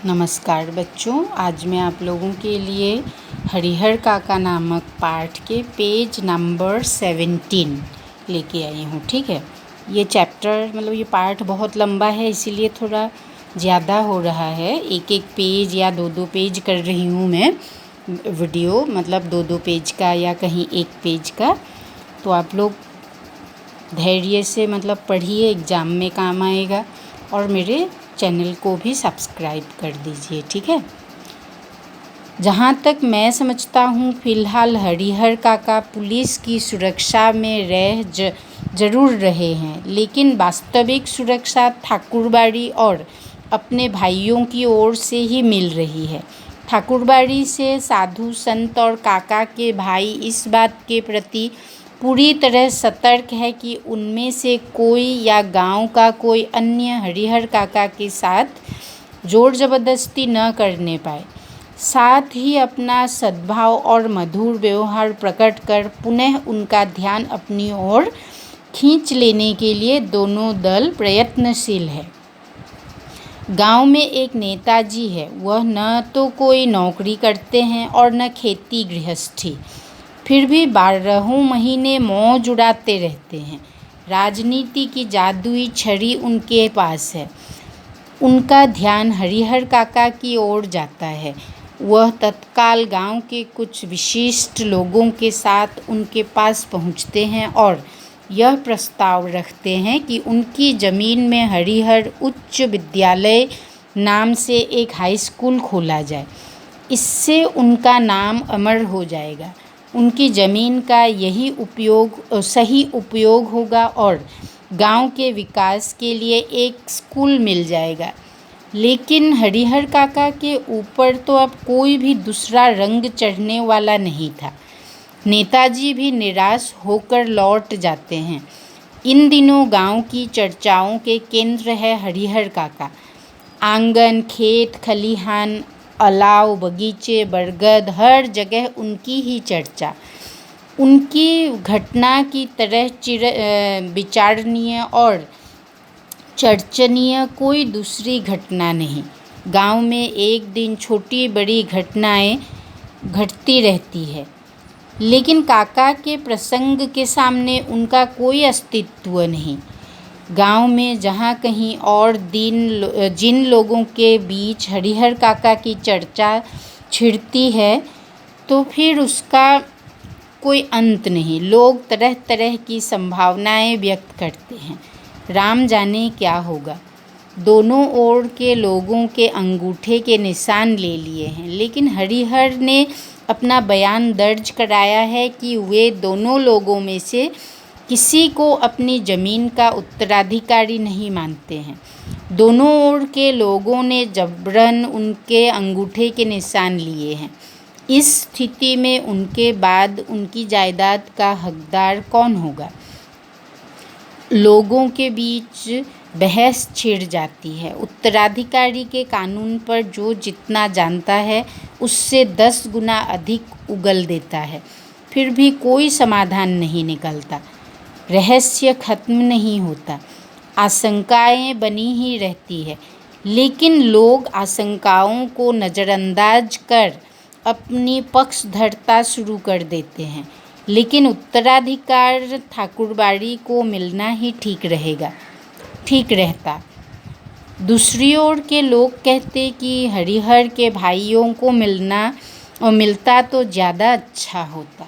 नमस्कार बच्चों, आज मैं आप लोगों के लिए हरिहर काका नामक पाठ के पेज नंबर 17 लेके आई हूँ। ठीक है, ये चैप्टर ये पाठ बहुत लंबा है, इसीलिए थोड़ा ज़्यादा हो रहा है। एक एक पेज या दो पेज कर रही हूँ मैं वीडियो, दो पेज का या कहीं एक पेज का। तो आप लोग धैर्य से पढ़िए, एग्ज़ाम में काम आएगा। और मेरे चैनल को भी सब्सक्राइब कर दीजिए। ठीक है, जहाँ तक मैं समझता हूँ फ़िलहाल हरिहर काका पुलिस की सुरक्षा में ज़रूर रहे हैं, लेकिन वास्तविक सुरक्षा ठाकुरबाड़ी और अपने भाइयों की ओर से ही मिल रही है। ठाकुरबाड़ी से साधु संत और काका के भाई इस बात के प्रति पूरी तरह सतर्क है कि उनमें से कोई या गांव का कोई अन्य हरिहर काका के साथ जोर ज़बरदस्ती न करने पाए। साथ ही अपना सद्भाव और मधुर व्यवहार प्रकट कर पुनः उनका ध्यान अपनी ओर खींच लेने के लिए दोनों दल प्रयत्नशील है। गांव में एक नेताजी है, वह न तो कोई नौकरी करते हैं और न खेती गृहस्थी, फिर भी 12 महीने मौज उड़ाते रहते हैं। राजनीति की जादुई छड़ी उनके पास है। उनका ध्यान हरिहर काका की ओर जाता है। वह तत्काल गांव के कुछ विशिष्ट लोगों के साथ उनके पास पहुंचते हैं और यह प्रस्ताव रखते हैं कि उनकी ज़मीन में हरिहर उच्च विद्यालय नाम से एक हाई स्कूल खोला जाए। इससे उनका नाम अमर हो जाएगा। उनकी ज़मीन का यही सही उपयोग होगा और गांव के विकास के लिए एक स्कूल मिल जाएगा। लेकिन हरिहर काका के ऊपर तो अब कोई भी दूसरा रंग चढ़ने वाला नहीं था। नेताजी भी निराश होकर लौट जाते हैं। इन दिनों गांव की चर्चाओं के केंद्र है हरिहर काका। आंगन, खेत, खलिहान, अलाव, बगीचे, बरगद, हर जगह उनकी ही चर्चा। उनकी घटना की तरह विचारणीय और चर्चनीय कोई दूसरी घटना नहीं। गांव में एक दिन छोटी बड़ी घटनाएं घटती रहती है, लेकिन काका के प्रसंग के सामने उनका कोई अस्तित्व नहीं। गांव में जहाँ कहीं और जिन लोगों के बीच हरिहर काका की चर्चा छिड़ती है, तो फिर उसका कोई अंत नहीं। लोग तरह तरह की संभावनाएं व्यक्त करते हैं। राम जाने क्या होगा। दोनों ओर के लोगों के अंगूठे के निशान ले लिए हैं, लेकिन हरिहर ने अपना बयान दर्ज कराया है कि वे दोनों लोगों में से किसी को अपनी ज़मीन का उत्तराधिकारी नहीं मानते हैं। दोनों ओर के लोगों ने जबरन उनके अंगूठे के निशान लिए हैं। इस स्थिति में उनके बाद उनकी जायदाद का हकदार कौन होगा? लोगों के बीच बहस छिड़ जाती है। उत्तराधिकारी के कानून पर जो जितना जानता है उससे 10 गुना अधिक उगल देता है, फिर भी कोई समाधान नहीं निकलता। रहस्य खत्म नहीं होता। आशंकाएं बनी ही रहती है, लेकिन लोग आशंकाओं को नज़रअंदाज कर अपनी पक्षधरता शुरू कर देते हैं। लेकिन उत्तराधिकार ठाकुरबाड़ी को मिलना ही ठीक रहता। दूसरी ओर के लोग कहते कि हरिहर के भाइयों को मिलता तो ज़्यादा अच्छा होता।